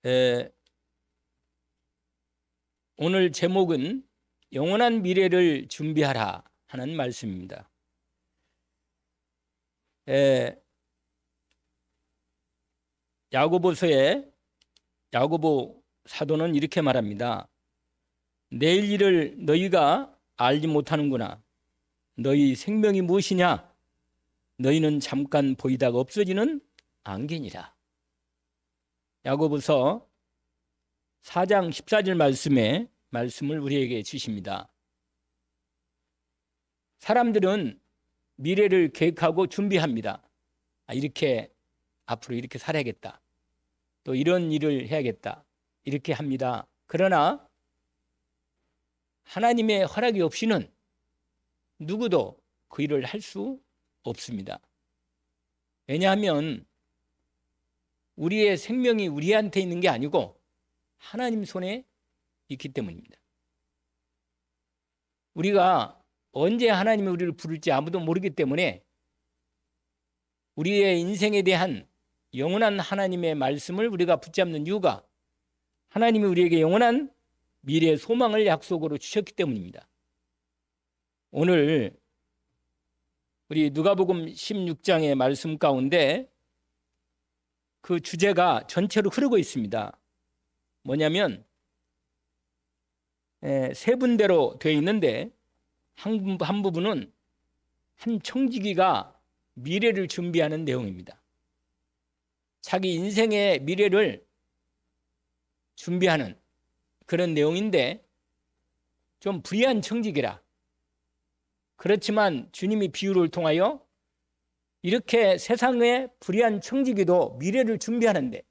에, 오늘 제목은 영원한 미래를 준비하라 하는 말씀입니다. 야고보서에 야고보 사도는 이렇게 말합니다. 내일 일을 너희가 알지 못하는구나. 너희 생명이 무엇이냐? 너희는 잠깐 보이다가 없어지는 안개니라. 야고보서 4장 14절 말씀을 우리에게 주십니다. 사람들은 미래를 계획하고 준비합니다. 이렇게 앞으로 이렇게 살아야겠다. 또 이런 일을 해야겠다. 이렇게 합니다. 그러나 하나님의 허락이 없이는 누구도 그 일을 할 수 없습니다. 왜냐하면 우리의 생명이 우리한테 있는 게 아니고 하나님 손에 있기 때문입니다. 우리가 언제 하나님이 우리를 부를지 아무도 모르기 때문에 우리의 인생에 대한 영원한 하나님의 말씀을 우리가 붙잡는 이유가 하나님이 우리에게 영원한 미래의 소망을 약속으로 주셨기 때문입니다. 오늘 우리 누가복음 16장의 말씀 가운데 그 주제가 전체로 흐르고 있습니다. 뭐냐면 세 분대로 되어 있는데 한 부분은 한 청지기가 미래를 준비하는 내용입니다. 자기 인생의 미래를 준비하는 그런 내용인데 좀 불의한 청지기라. 그렇지만 주님이 비유를 통하여 이렇게 세상의 불의한 청지기도 미래를 준비하는데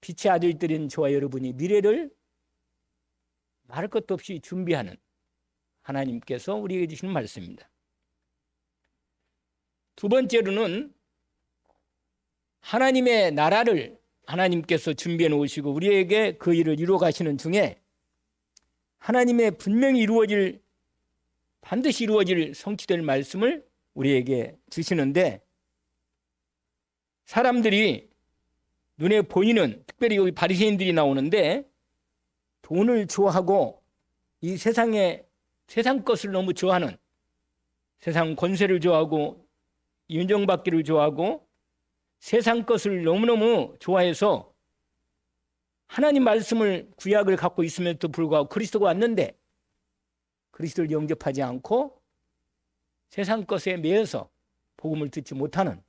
빛의 아들들인 저와 여러분이 미래를 말할 것도 없이 준비하는 하나님께서 우리에게 주시는 말씀입니다. 두 번째로는 하나님의 나라를 하나님께서 준비해 놓으시고 우리에게 그 일을 이루어 가시는 중에 하나님의 분명히 반드시 이루어질 성취될 말씀을 우리에게 주시는데 사람들이 눈에 보이는 특별히 여기 바리새인들이 나오는데 돈을 좋아하고 이 세상 것을 너무 좋아하는 세상 권세를 좋아하고 인정받기를 좋아하고 세상 것을 너무너무 좋아해서 하나님 말씀을 구약을 갖고 있음에도 불구하고 그리스도가 왔는데 그리스도를 영접하지 않고 세상 것에 매여서 복음을 듣지 못하는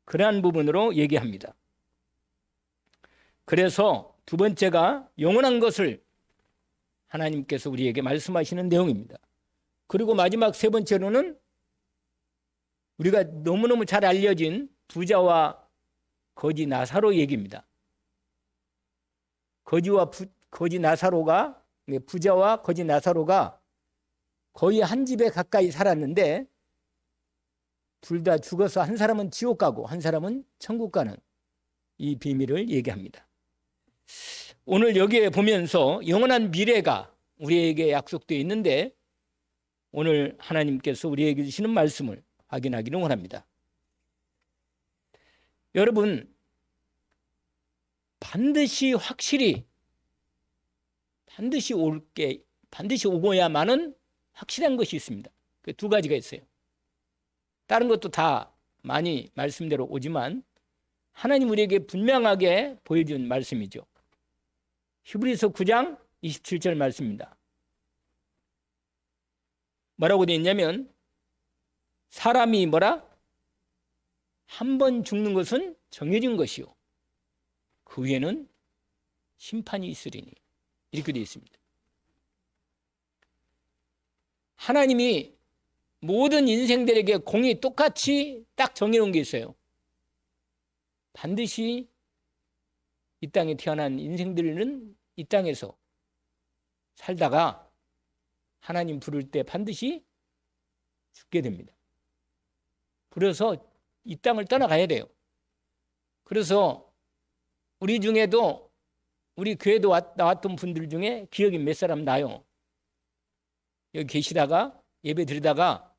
그러한 부분으로 얘기합니다. 그래서 두 번째가 영원한 것을 하나님께서 우리에게 말씀하시는 내용입니다. 그리고 마지막 세 번째로는 우리가 너무너무 잘 알려진 부자와 거지 나사로 얘기입니다. 부자와 거지 나사로가 거의 한 집에 가까이 살았는데 둘 다 죽어서 한 사람은 지옥 가고 한 사람은 천국 가는 이 비밀을 얘기합니다. 오늘 여기에 보면서 영원한 미래가 우리에게 약속되어 있는데 오늘 하나님께서 우리에게 주시는 말씀을 확인하기를 원합니다. 여러분, 반드시 확실히 반드시 오고야만은 확실한 것이 있습니다. 그 두 가지가 있어요. 다른 것도 다 많이 말씀대로 오지만 하나님 우리에게 분명하게 보여준 말씀이죠. 히브리서 9장 27절 말씀입니다. 뭐라고 되어 있냐면 사람이 한 번 죽는 것은 정해진 것이요 그 후에는 심판이 있으리니 이렇게 되어 있습니다. 하나님이 모든 인생들에게 공이 똑같이 딱 정해놓은 게 있어요. 반드시 이 땅에 태어난 인생들은 이 땅에서 살다가 하나님 부를 때 반드시 죽게 됩니다. 그래서 이 땅을 떠나가야 돼요. 그래서 우리 중에도 우리 교회도 나왔던 분들 중에 기억이 몇 사람 나요. 여기 계시다가 예배 드리다가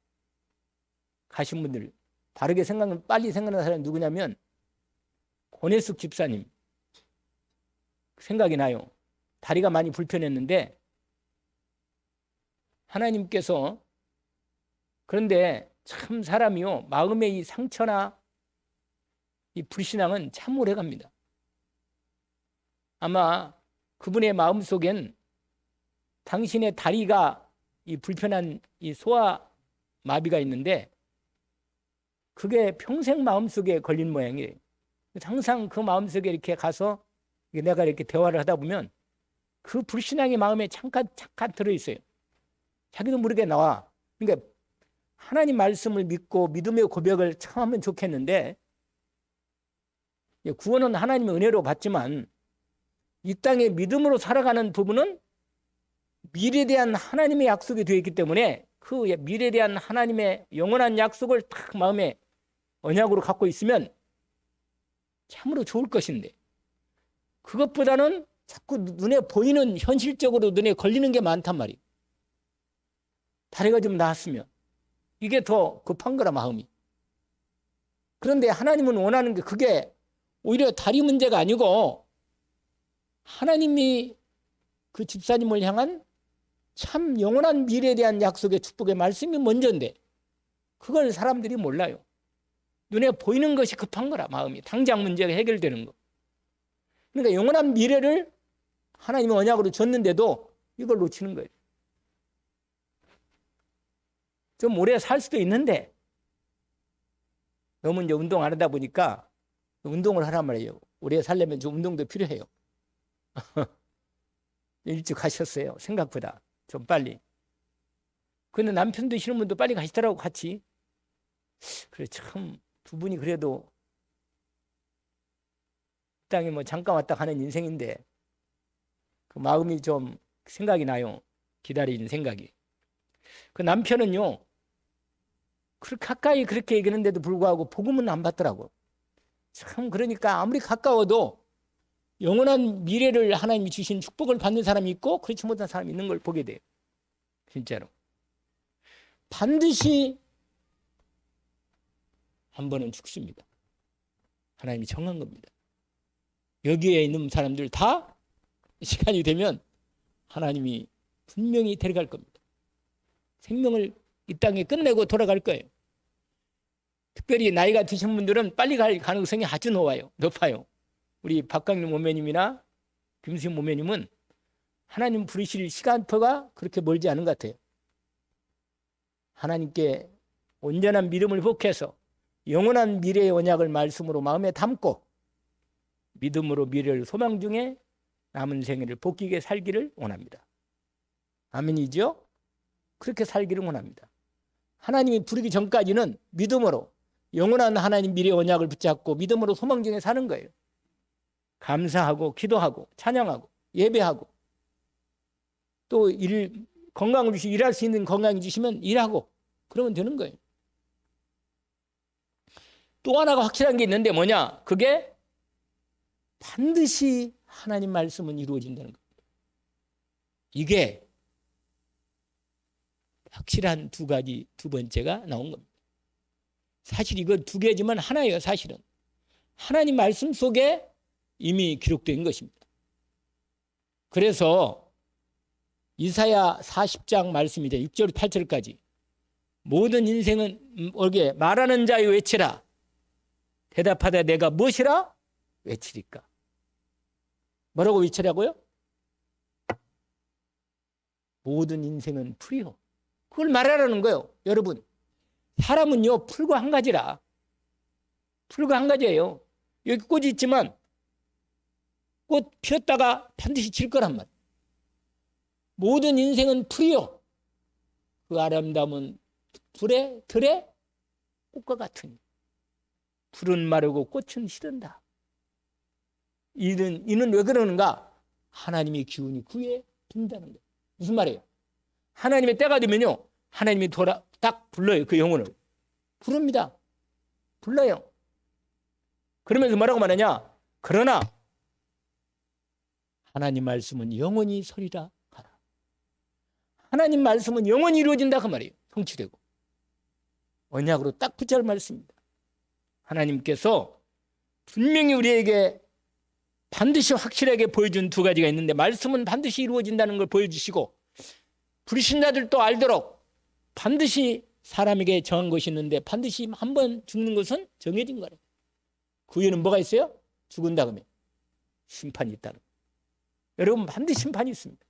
가신 분들 빨리 생각나는 사람이 누구냐면 권혜숙 집사님 생각이 나요. 다리가 많이 불편했는데 하나님께서, 그런데 참 사람이요, 마음의 이 상처나 이 불신앙은 참 오래 갑니다. 아마 그분의 마음속엔 당신의 다리가 이 불편한 이 소아 마비가 있는데 그게 평생 마음속에 걸린 모양이에요. 항상 그 마음속에 이렇게 가서 내가 이렇게 대화를 하다 보면 그 불신앙의 마음에 잠깐 들어있어요. 자기도 모르게 나와. 그러니까 하나님 말씀을 믿고 믿음의 고백을 참 하면 좋겠는데, 구원은 하나님의 은혜로 받지만 이 땅에 믿음으로 살아가는 부분은 미래에 대한 하나님의 약속이 되어 있기 때문에 그 미래에 대한 하나님의 영원한 약속을 딱 마음에 언약으로 갖고 있으면 참으로 좋을 것인데, 그것보다는 자꾸 눈에 보이는, 현실적으로 눈에 걸리는 게 많단 말이에요. 다리가 좀 나았으면 이게 더 급한 거라, 마음이. 그런데 하나님은 원하는 게 그게 오히려 다리 문제가 아니고 하나님이 그 집사님을 향한 참 영원한 미래에 대한 약속의 축복의 말씀이 먼저인데 그걸 사람들이 몰라요. 눈에 보이는 것이 급한 거라, 마음이. 당장 문제가 해결되는 거. 그러니까 영원한 미래를 하나님의 언약으로 줬는데도 이걸 놓치는 거예요. 좀 오래 살 수도 있는데 너무 이제 운동 안 하다 보니까 운동을 하란 말이에요. 오래 살려면 좀 운동도 필요해요. 일찍 가셨어요. 생각보다 좀 빨리. 근데 남편도 싫은 분도 빨리 가시더라고, 같이. 그래, 참 두 분이 그래도 땅에 뭐 잠깐 왔다 가는 인생인데 그 마음이 좀 생각이 나요. 기다리는 생각이. 그 남편은요, 그렇게 가까이 그렇게 얘기하는데도 불구하고 복음은 안 받더라고. 참, 그러니까 아무리 가까워도 영원한 미래를 하나님이 주신 축복을 받는 사람이 있고 그렇지 못한 사람이 있는 걸 보게 돼요. 진짜로. 반드시 한 번은 죽습니다. 하나님이 정한 겁니다. 여기에 있는 사람들 다 시간이 되면 하나님이 분명히 데려갈 겁니다. 생명을 이 땅에 끝내고 돌아갈 거예요. 특별히 나이가 드신 분들은 빨리 갈 가능성이 아주 높아요. 우리 박강림 모매님이나 김수현 모매님은 하나님 부르실 시간표가 그렇게 멀지 않은 것 같아요. 하나님께 온전한 믿음을 복해서 영원한 미래의 언약을 말씀으로 마음에 담고 믿음으로 미래를 소망 중에 남은 생애를 복귀게 살기를 원합니다. 아멘이죠? 그렇게 살기를 원합니다. 하나님이 부르기 전까지는 믿음으로 영원한 하나님 미래의 언약을 붙잡고 믿음으로 소망 중에 사는 거예요. 감사하고 기도하고 찬양하고 예배하고 또 건강을 주시고 일할 수 있는 건강을 주시면 일하고 그러면 되는 거예요. 또 하나가 확실한 게 있는데 뭐냐? 그게 반드시 하나님 말씀은 이루어진다는 겁니다. 이게 확실한 두 번째가 나온 겁니다. 사실 이거 두 개지만 하나예요, 사실은. 하나님 말씀 속에 이미 기록된 것입니다. 그래서 이사야 40장 말씀이죠. 6절 8절까지 모든 인생은 얼게 말하는 자여 외치라. 대답하되 내가 무엇이라 외치리까? 뭐라고 외치라고요? 모든 인생은 풀이요. 그걸 말하라는 거예요. 여러분, 사람은요 풀과 한 가지라. 풀과 한 가지예요. 여기 꽃이 있지만 꽃 피었다가 반드시 질 거란 말이에요. 모든 인생은 풀이요. 그 아름다움은 들의 꽃과 같으니 풀은 마르고 꽃은 시든다. 이는 왜 그러는가? 하나님의 기운이 그에 든다는 거예요. 무슨 말이에요? 하나님의 때가 되면요 하나님이 딱 불러요. 그 영혼을 부릅니다. 불러요. 그러면서 뭐라고 말하냐? 그러나 하나님 말씀은 영원히 서리라 하라. 하나님 말씀은 영원히 이루어진다 그 말이에요. 성취되고 언약으로 딱 붙잡을 말씀입니다. 하나님께서 분명히 우리에게 반드시 확실하게 보여준 두 가지가 있는데, 말씀은 반드시 이루어진다는 걸 보여주시고, 불신자들도 알도록 반드시 사람에게 정한 것이 있는데 반드시 한 번 죽는 것은 정해진 거예요. 그 위에는 뭐가 있어요? 죽은 다음에 심판이 있다는 거예요. 여러분, 반드시 심판이 있습니다.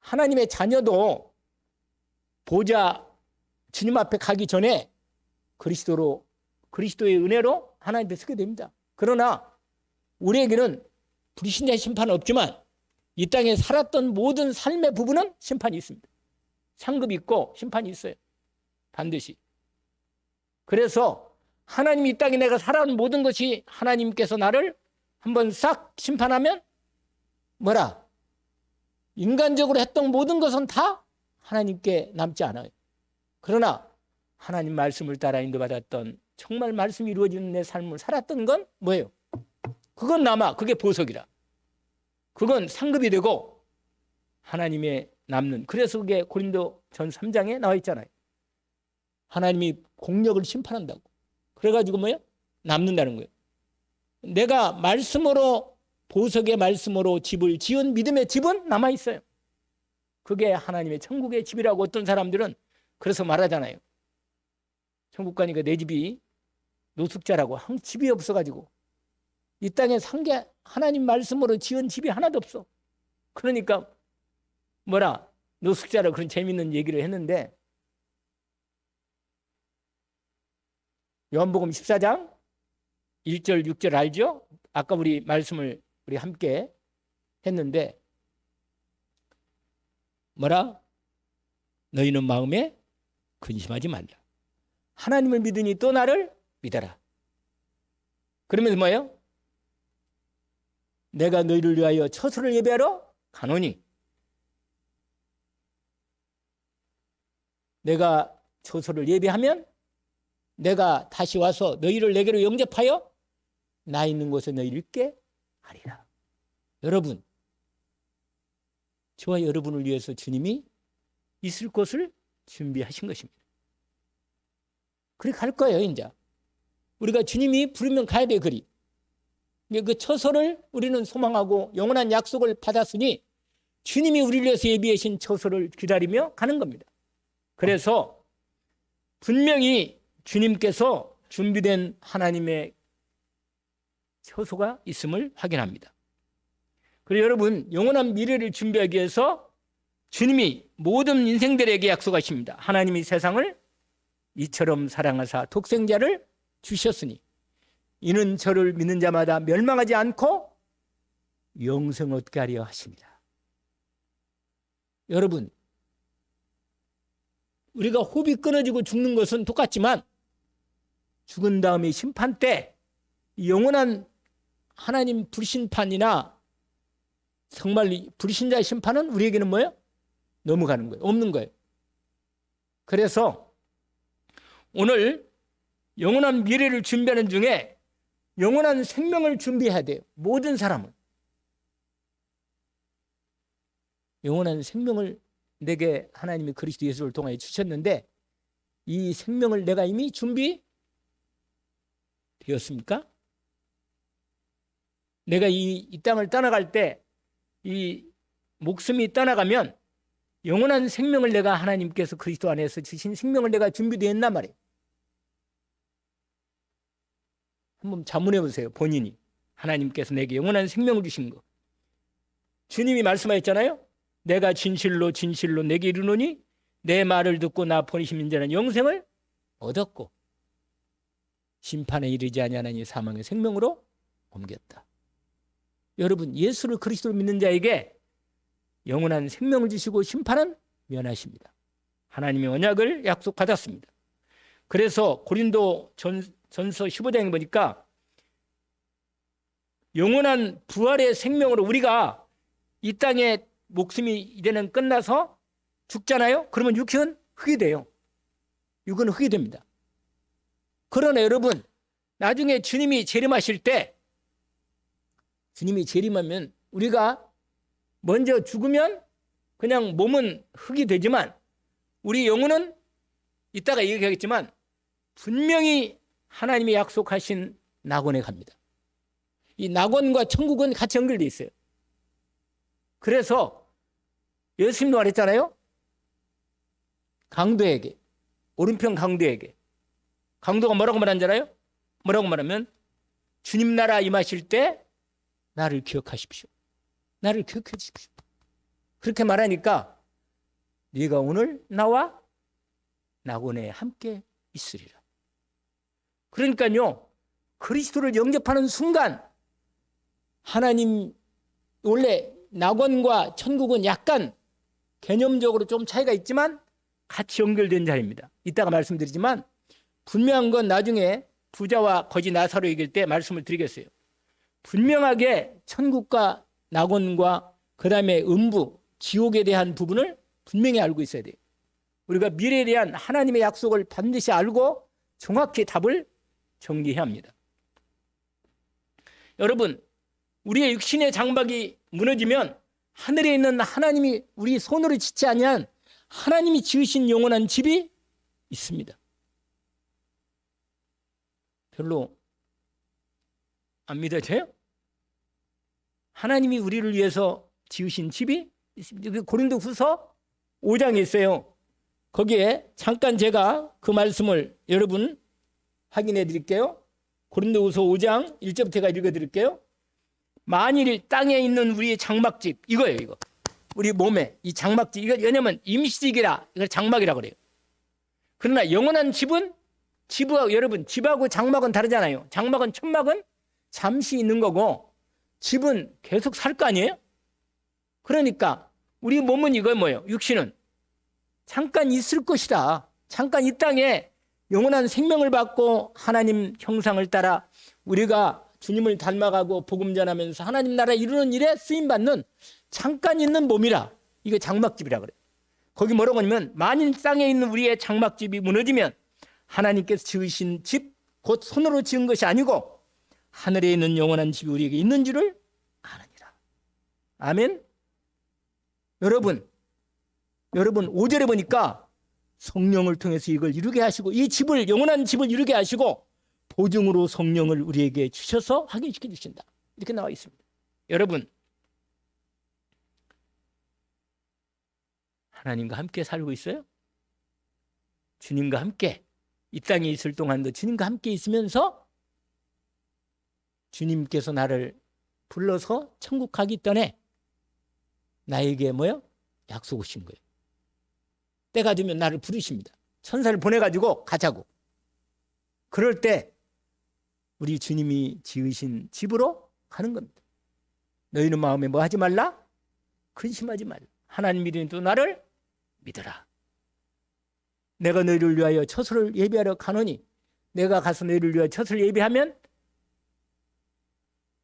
하나님의 자녀도 보좌 주님 앞에 가기 전에 그리스도의 은혜로 하나님 앞에 서게 됩니다. 그러나 우리에게는 불신자의 심판은 없지만 이 땅에 살았던 모든 삶의 부분은 심판이 있습니다. 상급이 있고 심판이 있어요. 반드시. 그래서 하나님이 이 땅에 내가 살아온 모든 것이 하나님께서 나를 한번 싹 심판하면 뭐라? 인간적으로 했던 모든 것은 다 하나님께 남지 않아요. 그러나 하나님 말씀을 따라 인도받았던 정말 말씀이 이루어지는 내 삶을 살았던 건 뭐예요? 그건 남아. 그게 보석이라. 그건 상급이 되고 하나님의 남는. 그래서 그게 고린도전 3장에 나와 있잖아요. 하나님이 공력을 심판한다고. 그래가지고 뭐예요? 남는다는 거예요. 내가 말씀으로, 보석의 말씀으로 집을 지은 믿음의 집은 남아있어요. 그게 하나님의 천국의 집이라고 어떤 사람들은 그래서 말하잖아요. 천국 가니까 내 집이 노숙자라고. 집이 없어가지고 이 땅에 산 게 하나님 말씀으로 지은 집이 하나도 없어. 그러니까 뭐라? 노숙자라. 그런 재밌는 얘기를 했는데, 요한복음 14장 1절 6절 알죠? 아까 우리 말씀을 우리 함께 했는데 뭐라? 너희는 마음에 근심하지 말라. 하나님을 믿으니 또 나를 믿어라. 그러면서 뭐예요? 내가 너희를 위하여 처소를 예배하러 가노니. 내가 처소를 예배하면 내가 다시 와서 너희를 내게로 영접하여 나 있는 곳에 너희를 있게 하리라. 여러분, 저와 여러분을 위해서 주님이 있을 곳을 준비하신 것입니다. 그렇게 갈 거예요. 이제 우리가 주님이 부르면 가야 돼. 그리 그 처소를 우리는 소망하고 영원한 약속을 받았으니 주님이 우리를 위해서 예비하신 처소를 기다리며 가는 겁니다. 그래서 분명히 주님께서 준비된 하나님의 처소가 있음을 확인합니다. 그리고 여러분, 영원한 미래를 준비하기 위해서 주님이 모든 인생들에게 약속하십니다. 하나님이 세상을 이처럼 사랑하사 독생자를 주셨으니 이는 저를 믿는 자마다 멸망하지 않고 영생 얻게 하려 하십니다. 여러분, 우리가 호흡이 끊어지고 죽는 것은 똑같지만 죽은 다음에 심판 때 영원한 하나님 불심판이나 정말 불신자의 심판은 우리에게는 뭐예요? 넘어가는 거예요. 없는 거예요. 그래서 오늘 영원한 미래를 준비하는 중에 영원한 생명을 준비해야 돼요. 모든 사람은. 영원한 생명을 내게 하나님이 그리스도 예수를 통하여 주셨는데 이 생명을 내가 이미 준비되었습니까? 내가 이 땅을 떠나갈 때 이 목숨이 떠나가면 영원한 생명을 내가 하나님께서 그리스도 안에서 주신 생명을 내가 준비되었단 말이에요. 한번 자문해 보세요. 본인이 하나님께서 내게 영원한 생명을 주신 거. 주님이 말씀하셨잖아요. 내가 진실로 진실로 내게 이르노니 내 말을 듣고 나 보내신 자는 영생을 얻었고 심판에 이르지 아니하나니 사망의 생명으로 옮겼다. 여러분, 예수를 그리스도로 믿는 자에게 영원한 생명을 주시고 심판은 면하십니다. 하나님의 언약을 약속받았습니다. 그래서 고린도 전서 15장에 보니까 영원한 부활의 생명으로 우리가 이 땅에 목숨이 이제는 끝나서 죽잖아요. 그러면 육은 흙이 돼요. 육은 흙이 됩니다. 그러나 여러분, 나중에 주님이 재림하실 때 주님이 재림하면 우리가 먼저 죽으면 그냥 몸은 흙이 되지만 우리 영혼은 이따가 얘기하겠지만 분명히 하나님이 약속하신 낙원에 갑니다. 이 낙원과 천국은 같이 연결되어 있어요. 그래서 예수님도 말했잖아요. 강도에게, 오른편 강도에게. 강도가 뭐라고 말한 줄 알아요? 뭐라고 말하면 주님 나라 임하실 때 나를 기억하십시오. 나를 기억해 주십시오. 그렇게 말하니까 네가 오늘 나와 낙원에 함께 있으리라. 그러니까요, 그리스도를 영접하는 순간 하나님, 원래 낙원과 천국은 약간 개념적으로 좀 차이가 있지만 같이 연결된 자리입니다. 이따가 말씀드리지만 분명한 건 나중에 부자와 거지 나사로 얘기할 때 말씀을 드리겠어요. 분명하게 천국과 낙원과 그 다음에 음부, 지옥에 대한 부분을 분명히 알고 있어야 돼요. 우리가 미래에 대한 하나님의 약속을 반드시 알고 정확히 답을 정리해야 합니다. 여러분, 우리의 육신의 장막이 무너지면 하늘에 있는 하나님이 우리 손으로 짓지 아니한 하나님이 지으신 영원한 집이 있습니다. 별로 안 믿어져요? 하나님이 우리를 위해서 지으신 집이 있습니다. 고린도후서 5장에 있어요. 거기에 잠깐 제가 그 말씀을 여러분 확인해 드릴게요. 고린도후서 5장 1절부터 읽어 드릴게요. 만일 땅에 있는 우리의 장막집, 이거예요, 이거. 우리 몸에 이 장막집, 이거 왜냐면 임시직이라 이걸 장막이라고 그래요. 그러나 영원한 집은 집하고, 여러분 집하고 장막은 다르잖아요. 장막은 천막은 잠시 있는 거고 집은 계속 살 거 아니에요? 그러니까 우리 몸은 이거 뭐예요? 육신은 잠깐 있을 것이다. 잠깐 이 땅에 영원한 생명을 받고 하나님 형상을 따라 우리가 주님을 닮아가고 복음 전하면서 하나님 나라 이루는 일에 쓰임받는 잠깐 있는 몸이라. 이게 장막집이라 그래요. 거기 뭐라고 하냐면 만일 땅에 있는 우리의 장막집이 무너지면 하나님께서 지으신 집, 곧 손으로 지은 것이 아니고 하늘에 있는 영원한 집이 우리에게 있는 줄을 아느니라. 아멘. 여러분 5절에 보니까 성령을 통해서 이걸 이루게 하시고 이 집을, 영원한 집을 이루게 하시고 보증으로 성령을 우리에게 주셔서 확인시켜 주신다. 이렇게 나와 있습니다. 여러분, 하나님과 함께 살고 있어요? 주님과 함께 이 땅에 있을 동안도 주님과 함께 있으면서 주님께서 나를 불러서 천국 가기 전에 나에게 뭐요? 약속 오신 거예요. 때가 되면 나를 부르십니다. 천사를 보내가지고 가자고. 그럴 때 우리 주님이 지으신 집으로 가는 겁니다. 너희는 마음에 뭐 하지 말라? 근심하지 말라. 하나님 믿으니 또 나를 믿어라. 내가 너희를 위하여 처소를 예비하러 가노니 내가 가서 너희를 위하여 처소를 예비하면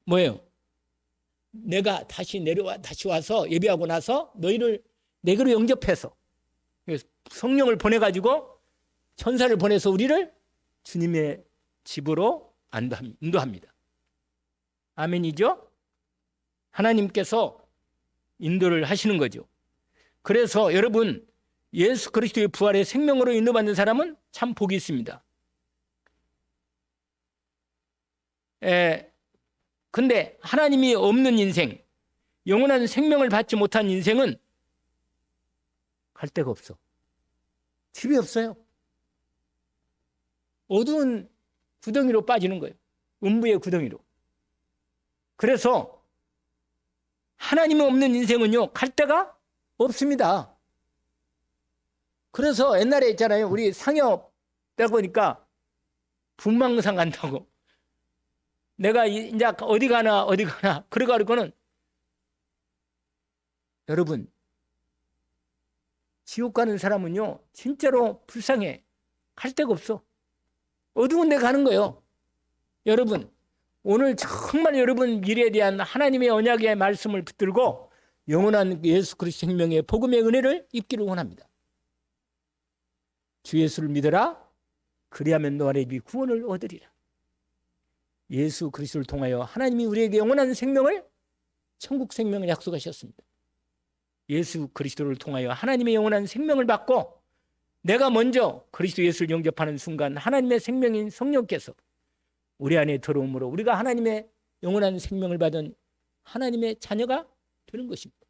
뭐예요? 내가 다시 와서 예비하고 나서 너희를 내게로 영접해서 성령을 보내가지고 천사를 보내서 우리를 주님의 집으로 인도합니다. 아멘이죠? 하나님께서 인도를 하시는 거죠. 그래서 여러분, 예수 그리스도의 부활의 생명으로 인도받는 사람은 참 복이 있습니다. 근데 하나님이 없는 인생, 영원한 생명을 받지 못한 인생은 갈 데가 없어. 집이 없어요. 어두운 구덩이로 빠지는 거예요. 음부의 구덩이로. 그래서 하나님이 없는 인생은요, 갈 데가 없습니다. 그래서 옛날에 있잖아요. 우리 상여 빼보니까 분망상 간다고. 내가 이제 어디 가나 그래가지고는 여러분, 지옥 가는 사람은요 진짜로 불쌍해. 갈 데가 없어. 어두운 데 가는 거예요. 여러분, 오늘 정말 여러분 미래에 대한 하나님의 언약의 말씀을 붙들고 영원한 예수 그리스도 생명의 복음의 은혜를 입기를 원합니다. 주 예수를 믿어라. 그리하면 너 안에 구원을 얻으리라. 예수 그리스도를 통하여 하나님이 우리에게 영원한 생명을, 천국 생명을 약속하셨습니다. 예수 그리스도를 통하여 하나님의 영원한 생명을 받고 내가 먼저 그리스도 예수를 영접하는 순간 하나님의 생명인 성령께서 우리 안에 들어오므로 우리가 하나님의 영원한 생명을 받은 하나님의 자녀가 되는 것입니다.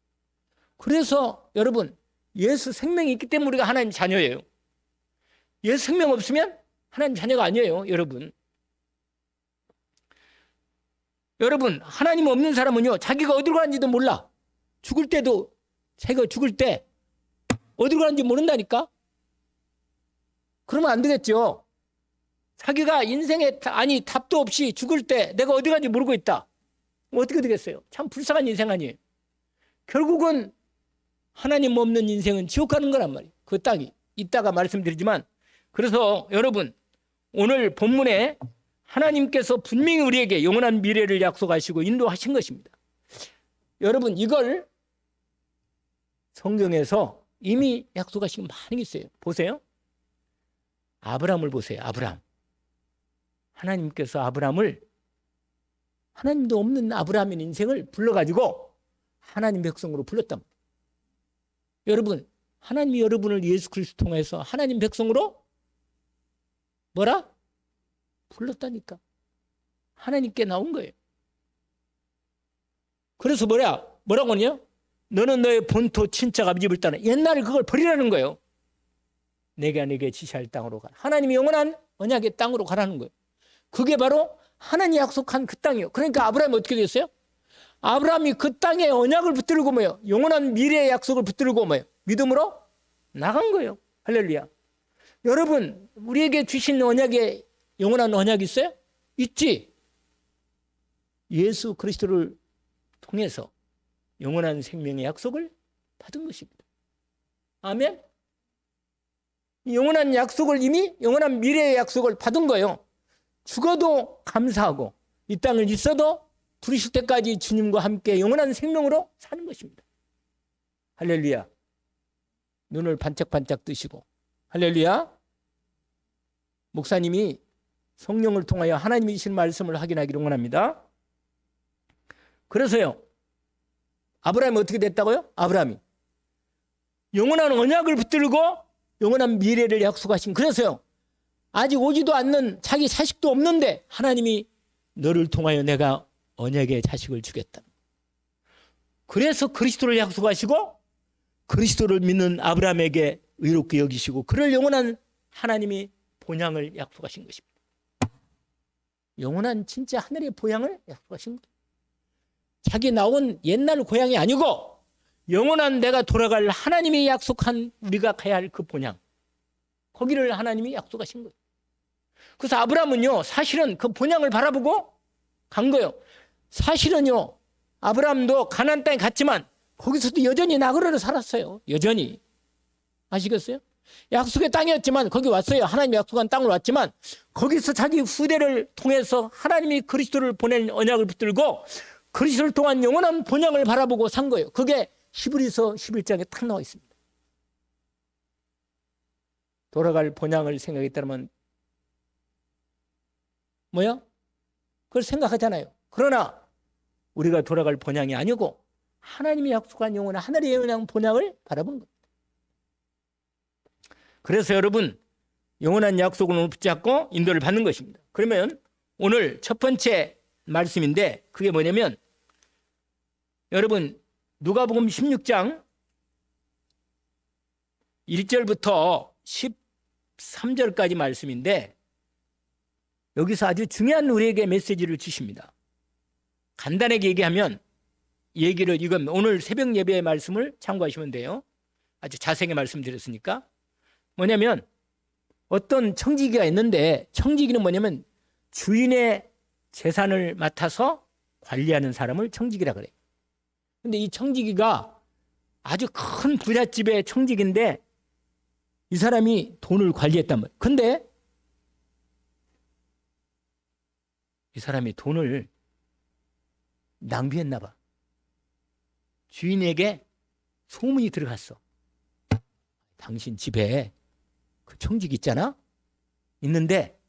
그래서 여러분, 예수 생명이 있기 때문에 우리가 하나님 자녀예요. 예수 생명 없으면 하나님 자녀가 아니에요, 여러분. 여러분, 하나님 없는 사람은요, 자기가 어디로 가는지도 몰라. 죽을 때도 자기가 죽을 때 어디로 가는지 모른다니까? 그러면 안 되겠죠. 자기가 인생에 답도 없이 죽을 때 내가 어디 가는지 모르고 있다. 어떻게 되겠어요? 참 불쌍한 인생 아니에요. 결국은 하나님 없는 인생은 지옥 가는 거란 말이에요. 그 땅이. 이따가 말씀드리지만, 그래서 여러분, 오늘 본문에 하나님께서 분명히 우리에게 영원한 미래를 약속하시고 인도하신 것입니다. 여러분, 이걸 성경에서 이미 약속하신 게 많이 있어요. 보세요. 아브라함을 보세요. 아브라함. 하나님께서 아브라함을, 하나님도 없는 아브라함의 인생을 불러가지고 하나님 백성으로 불렀단 말이에요. 여러분, 하나님이 여러분을 예수 그리스도 통해서 하나님 백성으로 뭐라? 불렀다니까. 하나님께 나온 거예요. 그래서 뭐라고 하냐? 너는 너의 본토 친척 아버지 집을 떠나. 옛날에 그걸 버리라는 거예요. 내게 지시할 땅으로 가라. 하나님이 영원한 언약의 땅으로 가라는 거예요. 그게 바로 하나님이 약속한 그 땅이에요. 그러니까 아브라함이 어떻게 됐어요? 아브라함이 그 땅에 언약을 붙들고 뭐예요? 영원한 미래의 약속을 붙들고 뭐예요? 믿음으로 나간 거예요. 할렐루야. 여러분, 우리에게 주신 언약에 영원한 언약이 있어요? 있지. 예수 그리스도를 통해서 영원한 생명의 약속을 받은 것입니다. 아멘. 영원한 약속을 이미 영원한 미래의 약속을 받은 거예요. 죽어도 감사하고 이 땅을 있어도 부르실 때까지 주님과 함께 영원한 생명으로 사는 것입니다. 할렐루야. 눈을 반짝반짝 뜨시고 할렐루야. 목사님이 성령을 통하여 하나님이 주신 말씀을 확인하기를 원합니다. 그래서요, 아브라함이 어떻게 됐다고요? 아브라함이 영원한 언약을 붙들고 영원한 미래를 약속하신, 그래서요, 아직 오지도 않는 자기 자식도 없는데 하나님이 너를 통하여 내가 언약의 자식을 주겠다. 그래서 그리스도를 약속하시고 그리스도를 믿는 아브라함에게 의롭게 여기시고 그를 영원한 하나님이 본향을 약속하신 것입니다. 영원한 진짜 하늘의 본향을 약속하신 거예요. 자기 나온 옛날 고향이 아니고 영원한 내가 돌아갈 하나님이 약속한 우리가 가야 할 그 본향, 거기를 하나님이 약속하신 거예요. 그래서 아브라함은요, 사실은 그 본향을 바라보고 간 거예요. 사실은요, 아브라함도 가나안 땅에 갔지만 거기서도 여전히 나그네로 살았어요. 여전히. 아시겠어요? 약속의 땅이었지만 거기 왔어요. 하나님이 약속한 땅으로 왔지만 거기서 자기 후대를 통해서 하나님이 그리스도를 보낸 언약을 붙들고 그리스도를 통한 영원한 본향을 바라보고 산 거예요. 그게 히브리서 11장에 딱 나와 있습니다. 돌아갈 본향을 생각했다면 뭐야? 그걸 생각하잖아요. 그러나 우리가 돌아갈 본향이 아니고 하나님이 약속한 영원한 하늘의 영원한 본향을 바라본 겁니다. 그래서 여러분, 영원한 약속을 오늘 붙잡고 인도를 받는 것입니다. 그러면 오늘 첫 번째 말씀인데 그게 뭐냐면, 여러분, 누가복음 16장 1절부터 13절까지 말씀인데 여기서 아주 중요한 우리에게 메시지를 주십니다. 간단하게 얘기하면, 이건 오늘 새벽 예배의 말씀을 참고하시면 돼요. 아주 자세하게 말씀드렸으니까. 뭐냐면, 어떤 청지기가 있는데, 청지기는 뭐냐면 주인의 재산을 맡아서 관리하는 사람을 청지기라 그래요. 근데 이 청지기가 아주 큰 부잣집의 청지기인데 이 사람이 돈을 관리했단 말이에요. 근데 이 사람이 돈을 낭비했나 봐. 주인에게 소문이 들어갔어. 당신 집에 그 청지기 있잖아? 있는데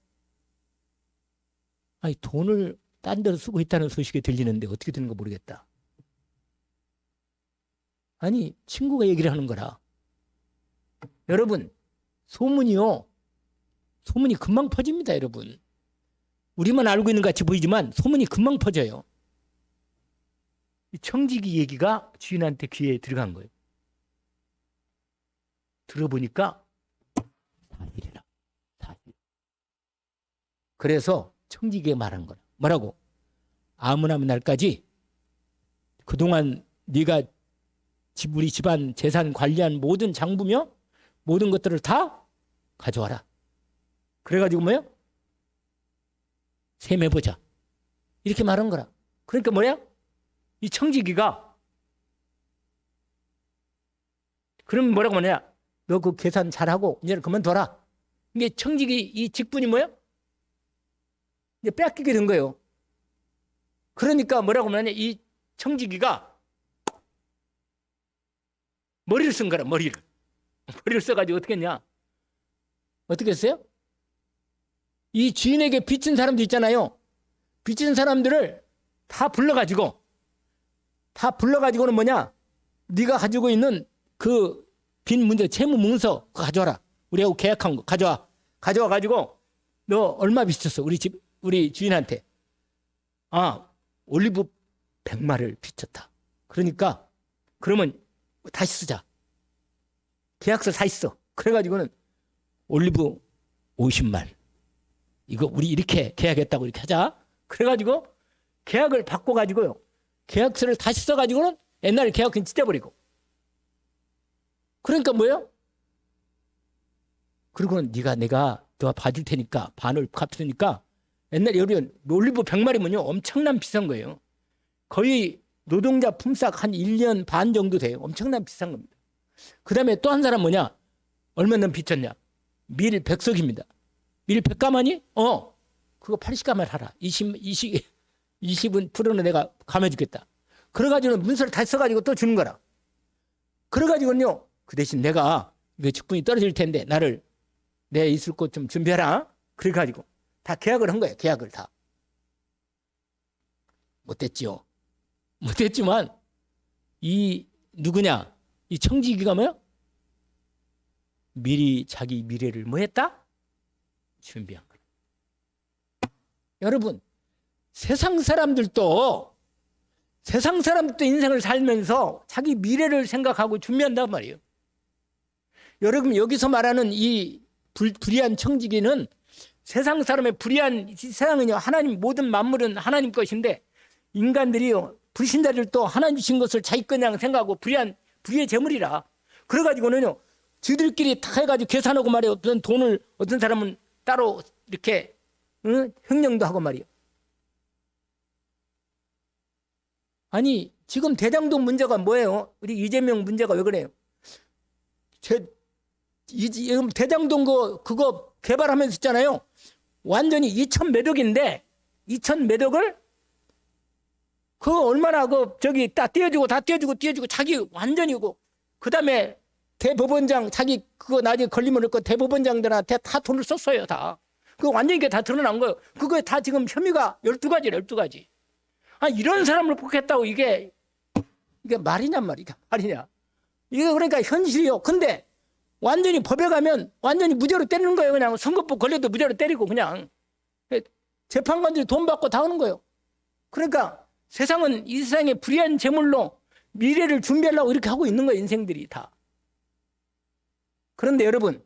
돈을 딴 데로 쓰고 있다는 소식이 들리는데 어떻게 되는 거 모르겠다. 아니, 친구가 얘기를 하는 거라. 여러분, 소문이 금방 퍼집니다, 여러분. 우리만 알고 있는 것 같이 보이지만 소문이 금방 퍼져요. 이 청지기 얘기가 주인한테 귀에 들어간 거예요. 들어보니까 사실이라. 사실. 그래서 청지기에 말한 거라. 뭐라고? 아무나무 날까지 그동안 네가 우리 집안 재산 관리한 모든 장부며 모든 것들을 다 가져와라. 그래가지고 뭐야? 셈해보자. 이렇게 말한 거라. 그러니까 뭐야? 이 청지기가 그럼 뭐라고 하냐? 너 그 계산 잘하고 이제 그만둬라. 이게 청지기 이 직분이 뭐야? 이제 뺏기게 된 거예요. 그러니까 뭐라고 하냐? 이 청지기가 머리를 쓴 거라. 머리를 써가지고 어떻게 했냐? 어떻게 했어요? 이 주인에게 빚진 사람도 있잖아요. 빚진 사람들을 다 불러가지고는 뭐냐? 네가 가지고 있는 그 빚 문제, 채무 문서 그거 가져와라. 우리하고 계약한 거 가져와가지고 너 얼마 빚졌어? 우리 주인한테. 아, 올리브 100마리를 빚졌다. 그러니까 그러면 다시 쓰자. 계약서 다시 써. 그래가지고는 올리브 50만. 이거 우리 이렇게 계약했다고 이렇게 하자. 그래가지고 계약을 바꿔가지고요. 계약서를 다시 써가지고는 옛날에 계약은 찢어버리고. 그러니까 뭐예요? 그리고는 내가 너 봐줄 테니까 반을 갚으니까 옛날에 우리 올리브 100마리면요 엄청난 비싼 거예요. 거의 노동자 품삯 한 1년 반 정도 돼요. 엄청난 비싼 겁니다. 그 다음에 또 한 사람 뭐냐? 얼마나 빚졌냐? 밀 100석입니다. 밀 100가마니? 그거 80가마를 하라. 20은 풀어는 내가 감해주겠다. 그래가지고 문서를 다시 써가지고 또 주는 거라. 그래가지고는요, 그 대신 내가 이거 직분이 떨어질 텐데 내 있을 곳 좀 준비해라. 그래가지고 다 계약을 한 거예요. 계약을 다. 못됐지요. 못됐지만 이 누구냐? 이 청지기가 뭐야? 미리 자기 미래를 뭐 했다? 준비한 거예요. 여러분, 세상 사람들도 인생을 살면서 자기 미래를 생각하고 준비한단 말이에요. 여러분, 여기서 말하는 이 불의한 청지기는 세상 사람의 불의한, 세상은요, 하나님, 모든 만물은 하나님 것인데 인간들이요, 불신자들도 하나님 주신 것을 자기 그냥 생각하고 불의의 재물이라. 그래가지고는요, 지들끼리 다 해가지고 계산하고 말이에요. 어떤 돈을, 어떤 사람은 따로 이렇게, 횡령도 하고 말이에요. 아니, 지금 대장동 문제가 뭐예요? 우리 이재명 문제가 왜 그래요? 대장동 그거 개발하면서 있잖아요. 완전히 2천 몇 억인데, 2천 몇 억을 그거 얼마나 다 떼어주고 자기 완전히 그 다음에 대법원장 자기 그거 나중에 걸리면 그 대법원장들한테 다 돈을 썼어요. 다. 그거 완전히 이게 다 드러난 거예요. 그거에 다 지금 혐의가 12가지래, 12가지. 아, 이런 사람을 뽑겠다고 이게 말이냐 말이냐. 이게 그러니까 현실이요. 근데 완전히 법에 가면 완전히 무죄로 때리는 거예요. 그냥 선거법 걸려도 무죄로 때리고 그냥. 재판관들이 돈 받고 다 하는 거예요. 그러니까 세상은 이 세상에 불의한 재물로 미래를 준비하려고 이렇게 하고 있는 거예요. 인생들이 다. 그런데 여러분,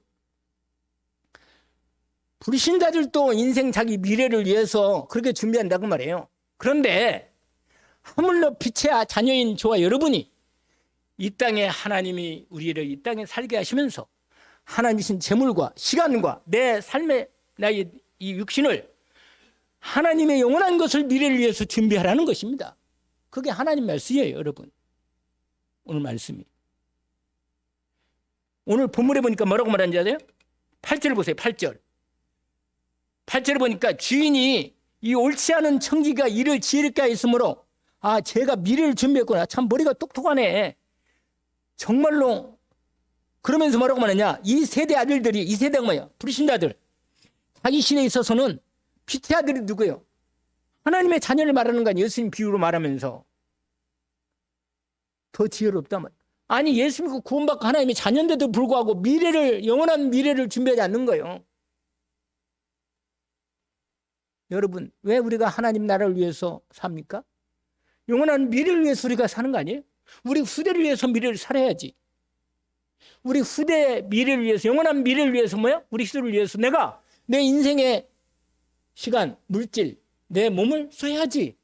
불신자들도 인생 자기 미래를 위해서 그렇게 준비한다고 말이에요. 그런데 하물며 빛의 자녀인 저와 여러분이 이 땅에 하나님이 우리를 이 땅에 살게 하시면서 하나님 주신 재물과 시간과 내 삶의 나의 이 육신을 하나님의 영원한 것을 미래를 위해서 준비하라는 것입니다. 그게 하나님 말씀이에요, 여러분. 오늘 말씀이. 오늘 본문에 보니까 뭐라고 말하는지 아세요? 8절 보세요. 8절. 8절에 보니까 주인이 이 옳지 않은 청지기가 이를 지혜롭게 하였으므로 제가 미래를 준비했구나. 참 머리가 똑똑하네. 정말로. 그러면서 뭐라고 말하냐? 이 세대가 뭐야? 불신자들. 자기 신에 있어서는 빛의 아들이 누구예요? 하나님의 자녀를 말하는 거 아니에요? 예수님 비유로 말하면서. 더 지혜롭단 말이에요. 아니, 예수 믿고 구원받고 하나님의 자녀인데도 불구하고 영원한 미래를 준비하지 않는 거예요. 여러분, 왜 우리가 하나님 나라를 위해서 삽니까? 영원한 미래를 위해서 우리가 사는 거 아니에요? 우리 후대를 위해서 미래를 살아야지. 우리 후대 미래를 위해서, 영원한 미래를 위해서 뭐야? 우리 시대를 위해서 내가 내 인생의 시간, 물질, 내 몸을 써야지.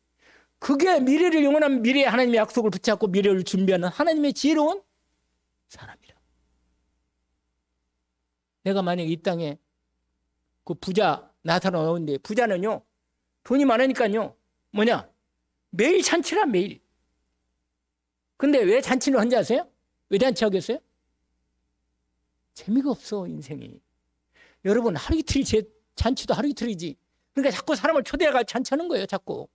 그게 미래를, 영원한 미래에 하나님의 약속을 붙잡고 미래를 준비하는 하나님의 지혜로운 사람이라. 내가 만약에 이 땅에 그 부자 나타나 나오는데, 부자는요 돈이 많으니까요 뭐냐, 매일 잔치라, 매일. 근데 왜 잔치를 한지 아세요? 왜 잔치하겠어요? 재미가 없어, 인생이. 여러분, 하루 이틀 잔치도 하루 이틀이지. 그러니까 자꾸 사람을 초대해가 잔치하는 거예요, 자꾸.